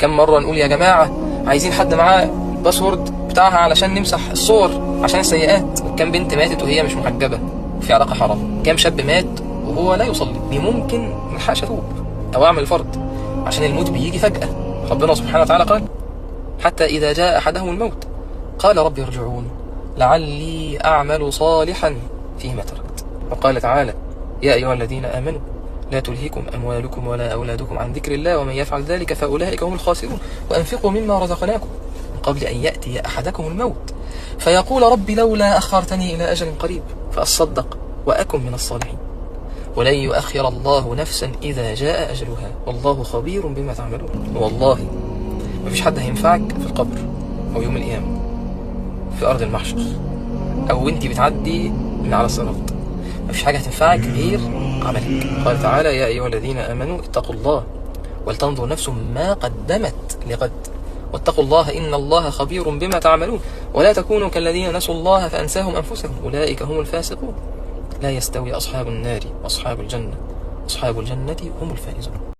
كم مرة نقول يا جماعة عايزين حد معاه الباسورد بتاعها علشان نمسح الصور عشان السيئات. كم بنت ماتت وهي مش محجبة في علاقة حرام. كم شاب مات وهو لا يصلي. ممكن ملحقش اتوب او اعمل فرض عشان الموت بيجي فجأة. ربنا سبحانه وتعالى قال حتى إذا جاء أحدهم الموت قال رب ارجعون لعلي أعمل صالحا فيما تركت. وقال تعالى يا أيها الذين آمنوا لا تلهكم أموالكم ولا أولادكم عن ذكر الله ومن يفعل ذلك فأولئك هم الخاسرون وأنفقوا مما رزقناكم من قبل أن يأتي أحدكم الموت فيقول رب لولا أخرتني إلى أجل قريب فأصدق وأكن من الصالحين ولن يؤخر الله نفسا إذا جاء أجلها والله خبير بما تعملون. والله مفيش حد هينفعك في القبر أو يوم القيامة في أرض المحشر أو وانتي بتعدي من على الصراط. مفيش حاجة هتنفعك غير عملك. قال تعالى يا أيها الذين آمنوا اتقوا الله ولتنظر نفس ما قدمت لغد واتقوا الله إن الله خبير بما تعملون ولا تكونوا كالذين نسوا الله فأنساهم أنفسهم أولئك هم الفاسقون لا يستوي أصحاب النار وأصحاب الجنة أصحاب الجنة هم الفائزون.